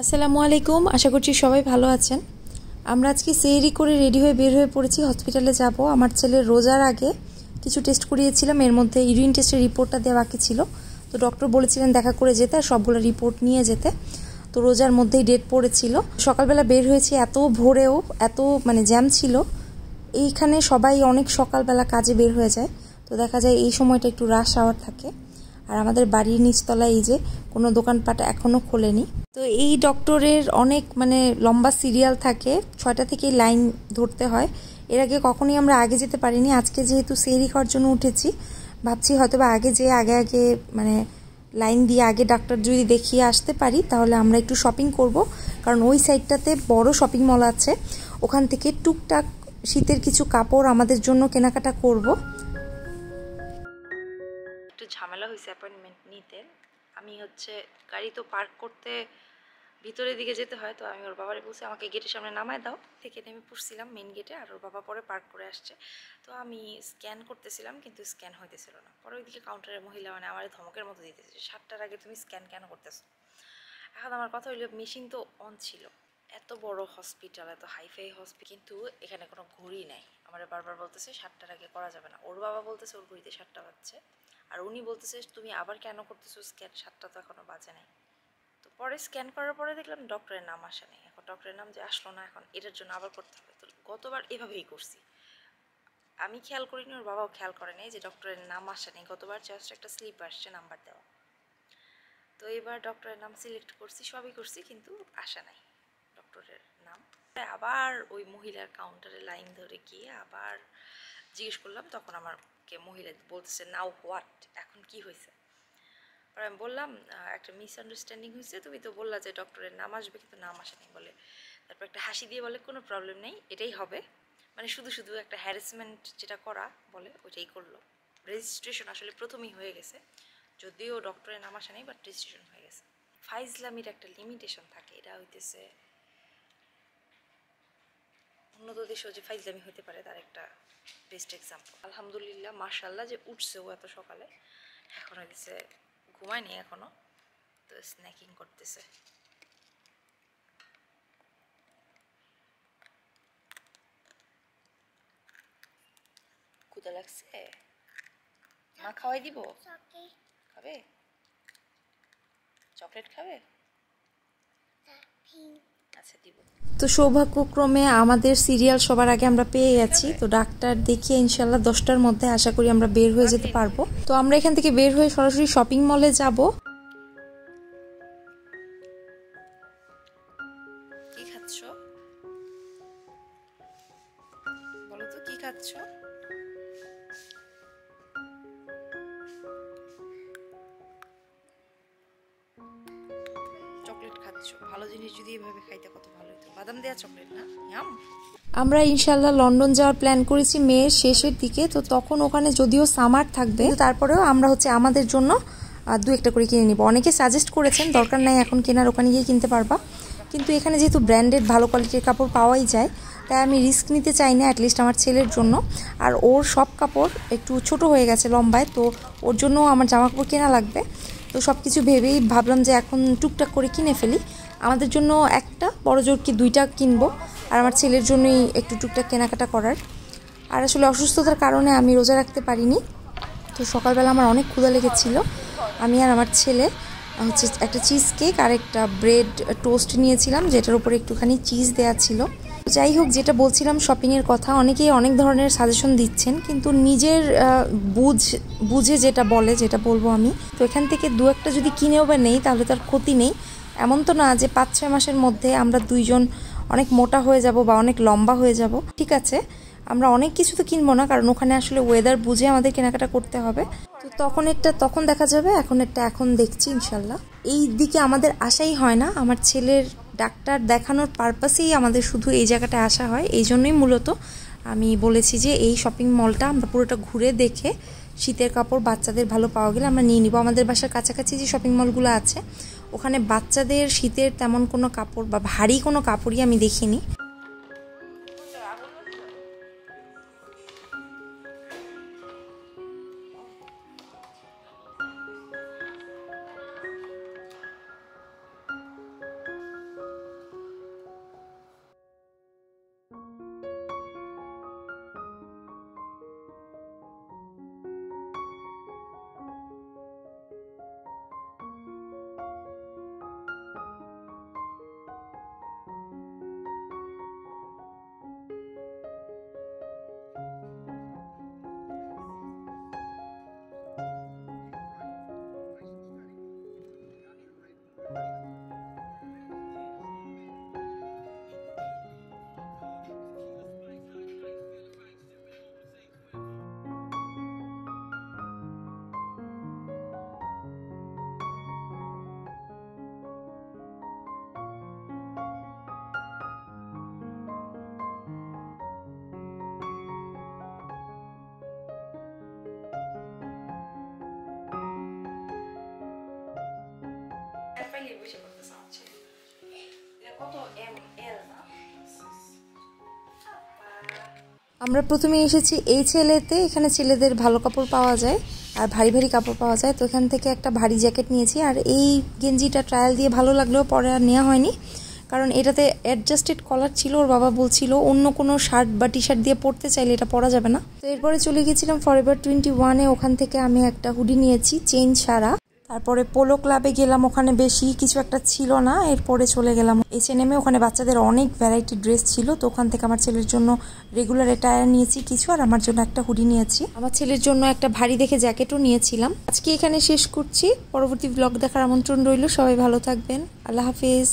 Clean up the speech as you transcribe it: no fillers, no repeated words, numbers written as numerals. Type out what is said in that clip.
আসসালামু আলাইকুম, আশা করছি সবাই ভালো আছেন। আমরা আজকে সেহরি করে রেডি হয়ে বের হয়ে পড়েছি, হসপিটালে যাব। আমার ছেলের রোজার আগে কিছু টেস্ট করিয়েছিলাম, এর মধ্যে ইউরিন টেস্টের রিপোর্টটা দেওয়া বাকি ছিল। তো ডক্টর বলেছিলেন দেখা করে যেতে আর সবগুলো রিপোর্ট নিয়ে যেতে। তো রোজার মধ্যেই ডেট পড়েছিল। সকালবেলা বের হয়েছি, এত ভোরেও এত জ্যাম ছিল এইখানে। সবাই অনেক সকালবেলা কাজে বের হয়ে যায়, তো দেখা যায় এই সময়টা একটু রাশ আওয়ার থাকে। আর আমাদের বাড়ির নিচতলায় এই যে কোনো দোকানপাট এখনও খোলেনি। তো এই ডক্টরের অনেক লম্বা সিরিয়াল থাকে, 6টা থেকেই লাইন ধরতে হয়। এর আগে কখনোই আমরা আগে যেতে পারিনি। আজকে যেহেতু সেহরি খাওয়ার জন্য উঠেছি, ভাবছি হয়তো বা আগে যেয়ে আগে লাইন দিয়ে আগে ডাক্তার যদি দেখিয়ে আসতে পারি তাহলে আমরা একটু শপিং করব। কারণ ওই সাইডটাতে বড় শপিং মল আছে, ওখান থেকে টুকটাক শীতের কিছু কাপড় আমাদের জন্য কেনাকাটা করব। একটু ঝামেলা হয়েছে অ্যাপয়েন্টমেন্ট নিতে। আমি গাড়ি তো পার্ক করতে ভিতরের দিকে যেতে হয়, তো আমি ওর বাবারে বলছি আমাকে গেটের সামনে নামায় দাও। থেকে নেমে পড়ছিলাম মেন গেটে, আর ওর বাবা পরে পার্ক করে আসছে। তো আমি স্ক্যান করতেছিলাম, কিন্তু স্ক্যান হইতেছিল না। পরে ওইদিকে কাউন্টারের মহিলা আমার ধমকের মতো দিতেছে, 7টার আগে তুমি স্ক্যান কেন করতেছো। এখন আমার কথা হইলো, মেশিন তো অন ছিল, এত বড় হসপিটাল, এত হাইফাই হসপিটাল, কিন্তু এখানে কোনো ঘড়ি নাই। আমার বারবার বলতেছে 7টার আগে করা যাবে না। ওর বাবা বলতেছে ওর ঘড়িতে 7টা বাজছে, আর উনি বলতেছে তুমি আবার কেন করতেছো স্ক্যান, 7টা তো এখনো বাজে নাই। তো পরে স্ক্যান করার পরে দেখলাম ডক্টরের নাম আসে নাই। এখন ডক্টরের নাম যে আসলো না, এখন এটার জন্য আবার করতে হবে। তো গতবার এভাবেই করছি, আমি খেয়াল করিনি, ওর বাবাও খেয়াল করেনি যে ডক্টরের নাম আসে নাই। গতবার জাস্ট একটা স্লিপ আসছে নাম্বার দেওয়া। তো এবার ডক্টরের নাম সিলেক্ট করছি, সবই করছি, কিন্তু আসে নাই ডক্টরের নাম। আবার ওই মহিলার কাউন্টারে লাইন ধরে গিয়ে আবার জিজ্ঞেস করলাম। তখন আমাকে মহিলা বলতেছে নাও হোয়াট, এখন কি হয়েছে। আর আমি বললাম একটা মিসআন্ডারস্ট্যান্ডিং হয়েছে, তুমি তো বললা যে ডক্টরের নাম আসবে, কিন্তু নাম আসেনি বলে। তারপর একটা হাসি দিয়ে বলে কোনো প্রবলেম নেই, এটাই হবে। শুধু শুধু একটা হ্যারাসমেন্ট যেটা করা বলে ওইটাই করলো। রেজিস্ট্রেশন আসলে প্রথমেই হয়ে গেছে, যদিও ডক্টরের নাম আসে নাই, বাট রেজিস্ট্রেশন হয়ে গেছে। ফাইজলামির একটা লিমিটেশন থাকে, এটা হইতেছে উন্নত দেশেও যে ফাইজলামি হতে পারে তার একটা বেস্ট এক্সাম্পল। আলহামদুলিল্লাহ, মাশাল্লাহ যে উঠছে ও এত সকালে। এখন হইতেছে ঘুমায়নি এখনো, তো স্ন্যাকিং করতেছে। ক্ষুধা লাগছে, মা খাওয়াই দিব। খাবে চকলেট, খাবে? আচ্ছা দিব। তো সৌভাগ্যক্রমে আমাদের সিরিয়াল সবার আগে আমরা পেয়ে গেছি। তো ডাক্তার দেখিয়ে ইনশাল্লাহ 10টার মধ্যে আশা করি আমরা বের হয়ে যেতে পারবো। তো আমরা এখান থেকে বের হয়ে সরাসরি শপিং মলে যাব। কি খাচ্ছ বলো তো, কি খাচ্ছ? চকলেট খাচ্ছ, ভালো জিনিস যদি এভাবে খাইতে কত ভালো হতো। বাদাম দেয়া চকলেট না, ইয়াম। আমরা ইনশাল্লাহ লন্ডন যাওয়ার প্ল্যান করেছি মেয়ের শেষের দিকে। তো তখন ওখানে যদিও সামার থাকবে, তারপরেও আমরা আমাদের জন্য 2-1টা করে কিনে নিব। অনেকে সাজেস্ট করেছেন দরকার নাই এখন কেনার, ওখানে গিয়ে কিনতে পারবা। কিন্তু এখানে যেহেতু ব্র্যান্ডেড ভালো কোয়ালিটির কাপড় পাওয়াই যায়, তাই আমি রিস্ক নিতে চাই না, অ্যাটলিস্ট আমার ছেলের জন্য। আর ওর সব কাপড় একটু ছোট হয়ে গেছে লম্বায়, তো ওর জন্য আমার জামা কাপড় কেনা লাগবে। তো সব কিছু ভেবেই ভাবলাম যে এখন টুকটাক করে কিনে ফেলি। আমাদের জন্য একটা, বড় জোর কি 2টা কিনবো, আর আমার ছেলের জন্যই একটু টুকটাক কেনাকাটা করার। আর আসলে অসুস্থতার কারণে আমি রোজা রাখতে পারিনি। তো সকালবেলা আমার অনেক ক্ষুধা লেগেছিল। আমি আর আমার ছেলে একটা চিজ কেক আর একটা ব্রেড টোস্ট নিয়েছিলাম, যেটার উপরে একটুখানি চিজ দেওয়া ছিল। যাই হোক, যেটা বলছিলাম শপিংয়ের কথা, অনেকেই অনেক ধরনের সাজেশন দিচ্ছেন, কিন্তু নিজের বুঝে যেটা বলে, যেটা বলবো আমি, তো এখান থেকে 2-1টা যদি কিনেও বা নেই তাহলে তার ক্ষতি নেই। এমন তো না যে 5-6 মাসের মধ্যে আমরা দুইজন অনেক মোটা হয়ে যাব বা অনেক লম্বা হয়ে যাব। ঠিক আছে, আমরা অনেক কিছু তো কিনবো না, কারণ ওখানে আসলে ওয়েদার বুঝে আমাদের কেনাকাটা করতে হবে। তো তখন দেখা যাবে, এখন দেখছি ইনশাল্লাহ। এই দিকে আমাদের আসাই হয় না, আমার ছেলের ডাক্তার দেখানোর পারপাসেই আমাদের শুধু এই জায়গাটায় আসা হয়। এই জন্যই মূলত আমি বলেছি যে এই শপিং মলটা আমরা পুরোটা ঘুরে দেখে শীতের কাপড় বাচ্চাদের ভালো পাওয়া গেলে আমরা নিয়ে নিব। আমাদের বাসার কাছাকাছি যে শপিং মলগুলো আছে, ওখানে বাচ্চাদের শীতের তেমন কোনো কাপড় বা ভারী কোনো কাপড়ই আমি দেখিনি। আমরা প্রথমে এসেছি এই ছেলেতে, এখানে ছেলেদের ভালো কাপড় পাওয়া যায় আর ভারী ভারী কাপড় পাওয়া যায়। তো এখান থেকে একটা ভারী জ্যাকেট নিয়েছি, আর এই গেঞ্জিটা ট্রায়াল দিয়ে ভালো লাগলেও পরে আর নেওয়া হয়নি, কারণ এটাতে অ্যাডজাস্টেড কলার ছিল। ওর বাবা বলছিল অন্য কোনো শার্ট বা টি শার্ট দিয়ে পরতে চাইলে এটা পরা যাবে না। তো এরপরে চলে গেছিলাম ফরএভার 21-এ, ওখান থেকে আমি একটা হুডি নিয়েছি চেইন সারা। তারপরে পোলো ক্লাবে গেলাম, ওখানে বেশি কিছু একটা ছিল না। এরপরে চলে গেলাম H&M-এ, ওখানে বাচ্চাদের অনেক ভ্যারাইটি ড্রেস ছিল। তো ওখান থেকে আমার ছেলের জন্য রেগুলার অ্যাটায়ার নিয়েছি কিছু, আর আমার জন্য একটা হুডি নিয়েছি। আমার ছেলের জন্য একটা ভারী দেখে জ্যাকেটও নিয়েছিলাম। আজকে এখানে শেষ করছি, পরবর্তী ব্লগ দেখার আমন্ত্রণ রইল। সবাই ভালো থাকবেন, আল্লাহ হাফেজ।